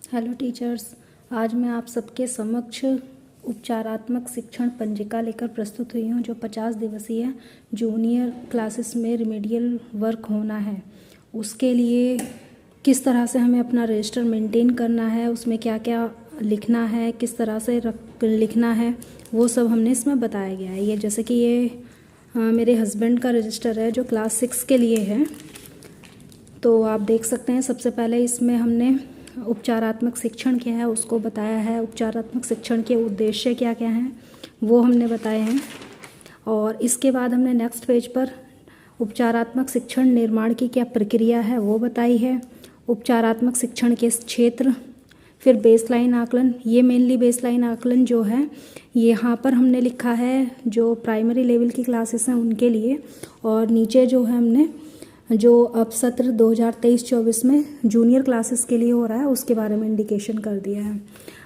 Hello teachers, आज मैं आप सबके समक्ष उपचारात्मक शिक्षण पंजिका लेकर प्रस्तुत हुई हूँ, जो 50 दिवसीय जूनियर क्लासेस में रिमेडियल वर्क होना है। उसके लिए किस तरह से हमें अपना रजिस्टर मेंटेन करना है, उसमें क्या क्या लिखना है, किस तरह से लिखना है, वो सब हमने इसमें बताया गया है। ये जैसे कि ये मेरे हस्बैंड का रजिस्टर है जो क्लास 6 के लिए है। तो आप देख सकते हैं, सबसे पहले इसमें हमने उपचारात्मक शिक्षण क्या है उसको बताया है। उपचारात्मक शिक्षण के उद्देश्य क्या क्या हैं वो हमने बताए हैं। और इसके बाद हमने नेक्स्ट पेज पर उपचारात्मक शिक्षण निर्माण की क्या प्रक्रिया है वो बताई है। उपचारात्मक शिक्षण के क्षेत्र, फिर बेसलाइन आकलन। ये मेनली बेसलाइन आकलन जो है यहाँ पर हमने लिखा है जो प्राइमरी लेवल की क्लासेस हैं उनके लिए, और नीचे जो है हमने जो अब सत्र 2023-24 में जूनियर क्लासेस के लिए हो रहा है उसके बारे में इंडिकेशन कर दिया है।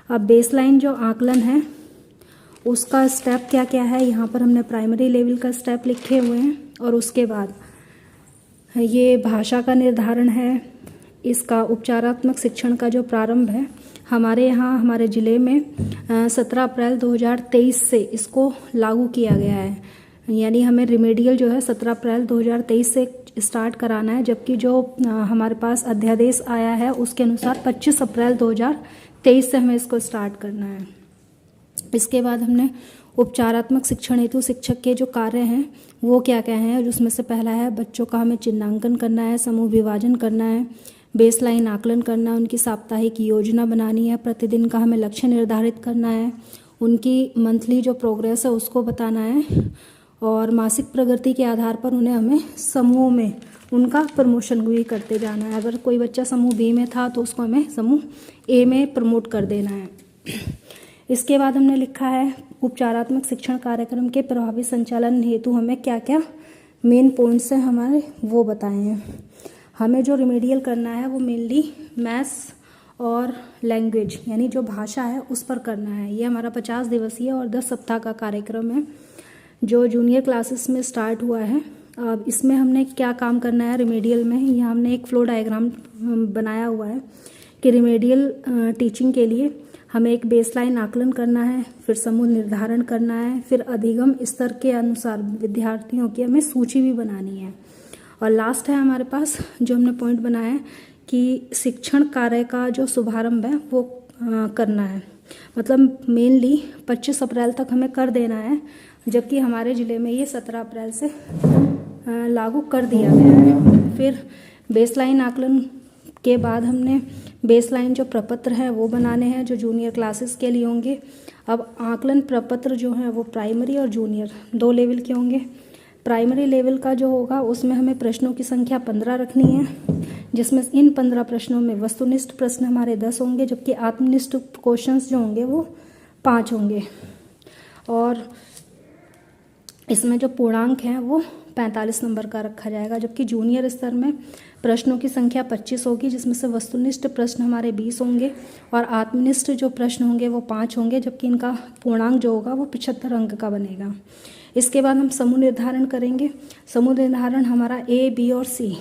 अब बेसलाइन जो आकलन है उसका स्टेप क्या क्या है, यहाँ पर हमने प्राइमरी लेवल का स्टेप लिखे हुए हैं। और उसके बाद ये भाषा का निर्धारण है। इसका उपचारात्मक शिक्षण का जो प्रारंभ है हमारे यहाँ हमारे ज़िले में 17 अप्रैल 2023 से इसको लागू किया गया है। यानी हमें रिमेडियल जो है 17 अप्रैल 2023 से स्टार्ट कराना है, जबकि जो हमारे पास अध्यादेश आया है उसके अनुसार 25 अप्रैल 2023 से हमें इसको स्टार्ट करना है। इसके बाद हमने उपचारात्मक शिक्षण हेतु शिक्षक के जो कार्य हैं वो क्या क्या हैं, उसमें से पहला है बच्चों का हमें चिन्हांकन करना है, समूह विभाजन करना है, बेसलाइन आकलन करना है, उनकी साप्ताहिक योजना बनानी है, प्रतिदिन का हमें लक्ष्य निर्धारित करना है, उनकी मंथली जो प्रोग्रेस है उसको बताना है, और मासिक प्रगति के आधार पर उन्हें हमें समूह में उनका प्रमोशन भी करते जाना है। अगर कोई बच्चा समूह बी में था तो उसको हमें समूह ए में प्रमोट कर देना है। इसके बाद हमने लिखा है उपचारात्मक शिक्षण कार्यक्रम के प्रभावी संचालन हेतु हमें क्या क्या मेन पॉइंट्स हैं हमारे वो बताए हैं। हमें जो रिमेडियल करना है वो मेनली मैथ्स और लैंग्वेज यानी जो भाषा है उस पर करना है। ये हमारा 50 दिवसीय और 10 सप्ताह का कार्यक्रम है जो जूनियर क्लासेस में स्टार्ट हुआ है। अब इसमें हमने क्या काम करना है रिमेडियल में, यहाँ हमने एक फ्लो डायग्राम बनाया हुआ है कि रिमेडियल टीचिंग के लिए हमें एक बेसलाइन आकलन करना है, फिर समूह निर्धारण करना है, फिर अधिगम स्तर के अनुसार विद्यार्थियों की हमें सूची भी बनानी है, और लास्ट है हमारे पास जो हमने पॉइंट बनाया है कि शिक्षण कार्य का जो शुभारंभ है वो करना है। मतलब मेनली 25 अप्रैल तक हमें कर देना है, जबकि हमारे ज़िले में ये 17 अप्रैल से लागू कर दिया गया है। फिर बेसलाइन आकलन के बाद हमने बेसलाइन जो प्रपत्र है वो बनाने हैं जो जूनियर क्लासेस के लिए होंगे। अब आकलन प्रपत्र जो है वो प्राइमरी और जूनियर 2 लेवल के होंगे। प्राइमरी लेवल का जो होगा उसमें हमें प्रश्नों की संख्या 15 रखनी है, जिसमें इन 15 प्रश्नों में वस्तुनिष्ठ प्रश्न हमारे 10 होंगे, जबकि आत्मनिष्ठ क्वेश्चंस जो होंगे वो 5 होंगे। और इसमें जो पूर्णांक हैं वो 45 नंबर का रखा जाएगा, जबकि जूनियर स्तर में प्रश्नों की संख्या 25 होगी, जिसमें से वस्तुनिष्ठ प्रश्न हमारे 20 होंगे और आत्मनिष्ठ जो प्रश्न होंगे वो 5 होंगे, जबकि इनका पूर्णांक जो होगा वो 75 अंक का बनेगा। इसके बाद हम समूह निर्धारण करेंगे। समूह निर्धारण हमारा ए, बी और सी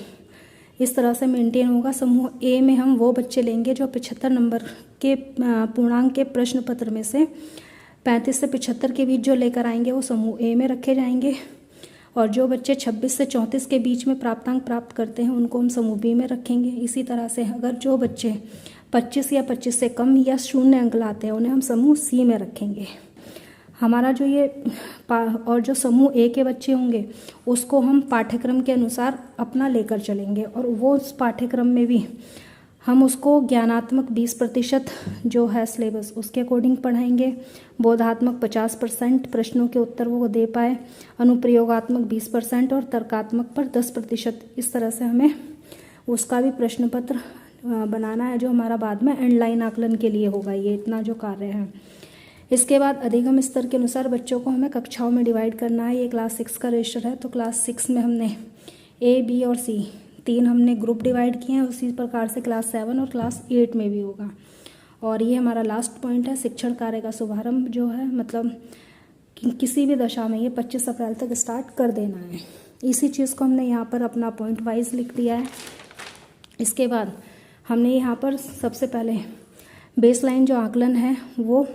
इस तरह से मेंटेन होगा। समूह ए में हम वो बच्चे लेंगे जो 75 नंबर के पूर्णांक के प्रश्न पत्र में से 35 से 75 के बीच जो लेकर आएंगे वो समूह ए में रखे जाएंगे, और जो बच्चे 26 से 34 के बीच में प्राप्तांक प्राप्त करते हैं उनको हम समूह बी में रखेंगे। इसी तरह से अगर जो बच्चे 25 या 25 से कम या 0 अंक लाते हैं उन्हें हम समूह सी में रखेंगे। हमारा जो ये और जो समूह ए के बच्चे होंगे उसको हम पाठ्यक्रम के अनुसार अपना लेकर चलेंगे, और वो उस पाठ्यक्रम में भी हम उसको ज्ञानात्मक 20% जो है सिलेबस उसके अकॉर्डिंग पढ़ाएंगे, बोधात्मक 50% प्रश्नों के उत्तर वो दे पाए, अनुप्रयोगात्मक 20% और तर्कात्मक पर 10%। इस तरह से हमें उसका भी प्रश्न पत्र बनाना है जो हमारा बाद में एंडलाइन आकलन के लिए होगा। ये इतना जो कार्य है। इसके बाद अधिगम स्तर के अनुसार बच्चों को हमें कक्षाओं में डिवाइड करना है। ये क्लास 6 का रजिस्टर है, तो क्लास 6 में हमने ए, बी और सी 3 हमने ग्रुप डिवाइड किए हैं। उसी प्रकार से क्लास 7 और क्लास 8 में भी होगा। और ये हमारा लास्ट पॉइंट है शिक्षण कार्य का शुभारंभ जो है, मतलब किसी भी दशा में ये 25 अप्रैल तक स्टार्ट कर देना है। इसी चीज़ को हमने यहाँ पर अपना पॉइंट वाइज लिख दिया है। इसके बाद हमने यहाँ पर सबसे पहले बेसलाइन जो आकलन है वो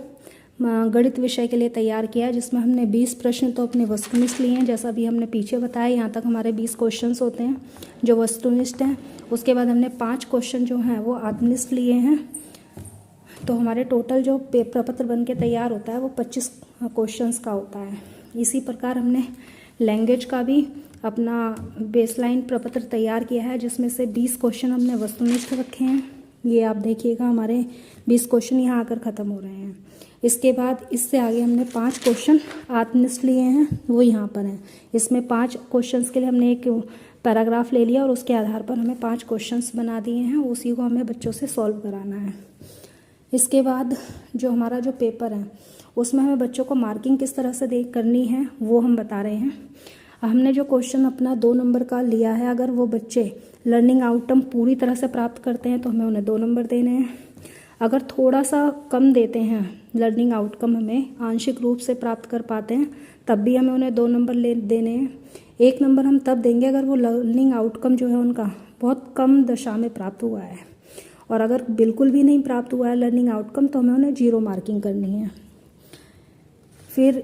गणित विषय के लिए तैयार किया है, जिसमें हमने 20 प्रश्न तो अपने वस्तुनिष्ठ लिए हैं, जैसा भी हमने पीछे बताया। यहाँ तक हमारे 20 क्वेश्चंस होते हैं जो वस्तुनिष्ठ हैं। उसके बाद हमने 5 क्वेश्चन जो हैं वो आत्मनिष्ठ लिए हैं। तो हमारे टोटल जो प्रपत्र बन के तैयार होता है वो 25 क्वेश्चंस का होता है। इसी प्रकार हमने लैंग्वेज का भी अपना बेसलाइन प्रपत्र तैयार किया है, जिसमें से 20 क्वेश्चन हमने वस्तुनिष्ठ रखे हैं। ये आप देखिएगा, हमारे 20 क्वेश्चन यहाँ आकर ख़त्म हो रहे हैं। इसके बाद इससे आगे हमने 5 क्वेश्चन आत्मनिष्ठ लिए हैं, वो यहाँ पर हैं। इसमें 5 क्वेश्चंस के लिए हमने एक पैराग्राफ ले लिया और उसके आधार पर हमें 5 क्वेश्चंस बना दिए हैं, उसी को हमें बच्चों से सॉल्व कराना है। इसके बाद जो हमारा जो पेपर है उसमें हमें बच्चों को मार्किंग किस तरह से करनी है वो हम बता रहे हैं। हमने जो क्वेश्चन अपना 2 नंबर का लिया है, अगर वो बच्चे लर्निंग आउटकम पूरी तरह से प्राप्त करते हैं तो हमें उन्हें 2 नंबर देने हैं। अगर थोड़ा सा कम देते हैं, लर्निंग आउटकम हमें आंशिक रूप से प्राप्त कर पाते हैं, तब भी हमें उन्हें 2 नंबर देने हैं। 1 नंबर हम तब देंगे अगर वो लर्निंग आउटकम जो है उनका बहुत कम दशा में प्राप्त हुआ है, और अगर बिल्कुल भी नहीं प्राप्त हुआ है लर्निंग आउटकम तो हमें उन्हें 0 मार्किंग करनी है। फिर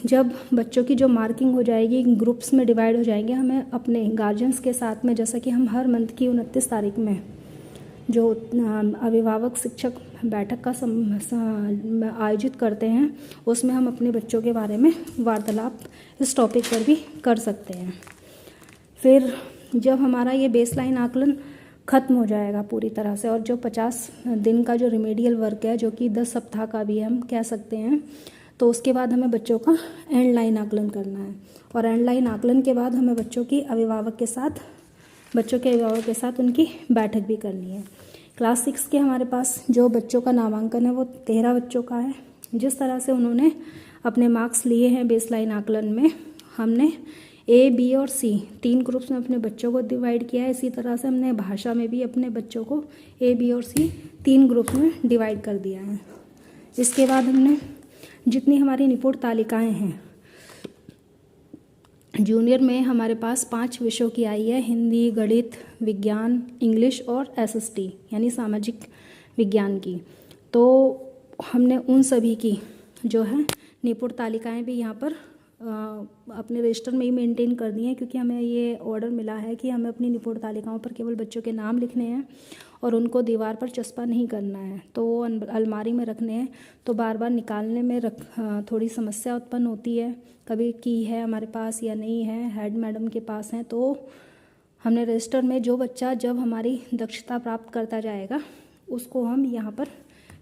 जब बच्चों की जो मार्किंग हो जाएगी, ग्रुप्स में डिवाइड हो जाएंगे, हमें अपने गार्जियंस के साथ में, जैसा कि हम हर मंथ की 29 तारीख में जो अभिभावक शिक्षक बैठक का आयोजित करते हैं, उसमें हम अपने बच्चों के बारे में वार्तालाप इस टॉपिक पर भी कर सकते हैं। फिर जब हमारा ये बेसलाइन आकलन ख़त्म हो जाएगा पूरी तरह से, और जो 50 दिन का जो रिमेडियल वर्क है, जो कि 10 सप्ताह का भी हम कह सकते हैं, तो उसके बाद हमें बच्चों का एंड लाइन आकलन करना है। और एंड लाइन आकलन के बाद हमें बच्चों के अभिभावक के साथ उनकी बैठक भी करनी है। क्लास 6 के हमारे पास जो बच्चों का नामांकन है वो 13 बच्चों का है। जिस तरह से उन्होंने अपने मार्क्स लिए हैं बेसलाइन आकलन में, हमने A, B और C 3 ग्रुप्स में अपने बच्चों को डिवाइड किया है। इसी तरह से हमने भाषा में भी अपने बच्चों को A, B और C 3 ग्रुप में डिवाइड कर दिया है। इसके बाद हमने जितनी हमारी निपुण तालिकाएं हैं, जूनियर में हमारे पास 5 विषयों की आई है, हिंदी, गणित, विज्ञान, इंग्लिश और SST यानी सामाजिक विज्ञान की। तो हमने उन सभी की जो है निपुण तालिकाएं भी यहाँ पर अपने रजिस्टर में ही मेंटेन कर दी हैं, क्योंकि हमें ये ऑर्डर मिला है कि हमें अपनी निपुण तालिकाओं पर केवल बच्चों के नाम लिखने हैं और उनको दीवार पर चस्पा नहीं करना है, तो वो अलमारी में रखने हैं। तो बार बार निकालने में थोड़ी समस्या उत्पन्न होती है, कभी की है हमारे पास या नहीं है, हेड मैडम के पास हैं। तो हमने रजिस्टर में जो बच्चा जब हमारी दक्षता प्राप्त करता जाएगा उसको हम यहाँ पर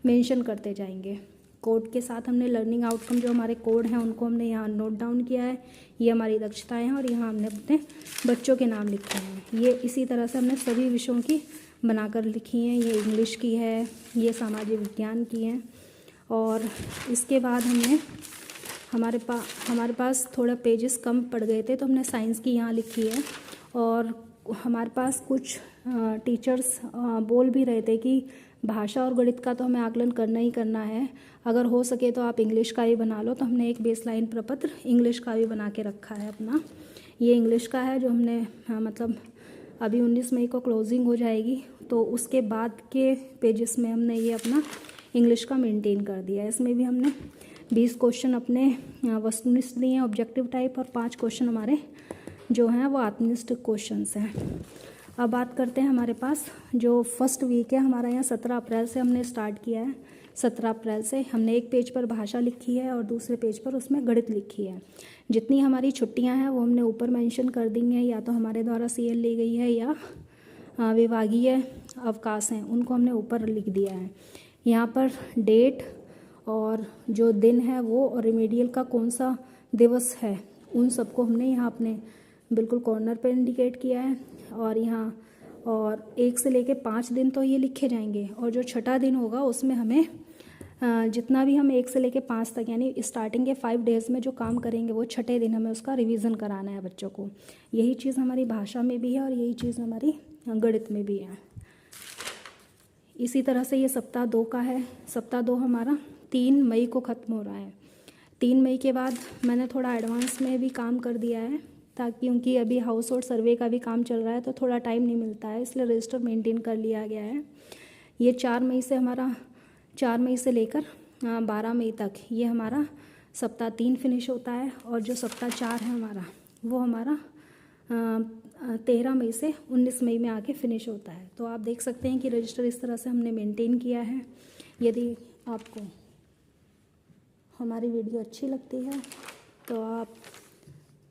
मेंशन करते जाएंगे। कोड के साथ हमने लर्निंग आउटकम जो हमारे कोड हैं उनको हमने यहाँ नोट डाउन किया है, ये हमारी दक्षताएं हैं, और यहाँ हमने अपने बच्चों के नाम लिखे हैं। ये इसी तरह से हमने सभी विषयों की बनाकर लिखी हैं। ये इंग्लिश की है, ये विज्ञान की हैं। और इसके बाद हमने हमारे पास थोड़ा पेजेस कम पड़ गए थे, तो हमने साइंस की यहाँ लिखी है। और हमारे पास कुछ टीचर्स बोल भी रहे थे कि भाषा और गणित का तो हमें आकलन करना ही करना है, अगर हो सके तो आप इंग्लिश का ही बना लो। तो हमने एक बेसलाइन प्रपत्र इंग्लिश का भी बना के रखा है अपना। ये इंग्लिश का है जो हमने मतलब अभी 19 मई को क्लोजिंग हो जाएगी, तो उसके बाद के पेजेस में हमने ये अपना इंग्लिश का मेंटेन कर दिया है। इसमें भी हमने 20 क्वेश्चन अपने वस्तुनिष्ठ लिए हैं ऑब्जेक्टिव टाइप, और 5 क्वेश्चन हमारे जो हैं वो आत्मनिष्ठ क्वेश्चंस हैं। अब बात करते हैं हमारे पास जो फर्स्ट वीक है हमारा, यहाँ 17 अप्रैल से हमने स्टार्ट किया है। 17 अप्रैल से हमने एक पेज पर भाषा लिखी है और दूसरे पेज पर उसमें गणित लिखी है। जितनी हमारी छुट्टियां हैं वो हमने ऊपर मेंशन कर दी हैं, या तो हमारे द्वारा CL ली गई है या विभागीय अवकाश हैं उनको हमने ऊपर लिख दिया है। यहाँ पर डेट और जो दिन है वो, और रिमेडियल का कौन सा दिवस है, उन सबको हमने यहाँ अपने बिल्कुल कॉर्नर पर इंडिकेट किया है। और यहाँ और 1 से लेके 5 दिन तो ये लिखे जाएंगे, और जो छठा दिन होगा उसमें हमें जितना भी हम 1 से लेके 5 तक यानी स्टार्टिंग के 5 डेज़ में जो काम करेंगे वो छठे दिन हमें उसका रिवीजन कराना है बच्चों को। यही चीज़ हमारी भाषा में भी है और यही चीज़ हमारी गणित में भी है। इसी तरह से ये सप्ताह 2 का है। सप्ताह 2 हमारा 3 मई को ख़त्म हो रहा है। 3 मई के बाद मैंने थोड़ा एडवांस में भी काम कर दिया है, ताकि क्योंकि अभी हाउस होल्ड सर्वे का भी काम चल रहा है तो थोड़ा टाइम नहीं मिलता है, इसलिए रजिस्टर मेंटेन कर लिया गया है। ये 4 मई से हमारा 4 मई से लेकर 12 मई तक ये हमारा सप्ताह 3 फिनिश होता है, और जो सप्ताह 4 है हमारा वो हमारा 13 मई से 19 मई में आके फिनिश होता है। तो आप देख सकते हैं कि रजिस्टर इस तरह से हमने मेंटेन किया है। यदि आपको हमारी वीडियो अच्छी लगती है तो आप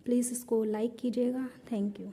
प्लीज़ इसको लाइक कीजिएगा। Thank you.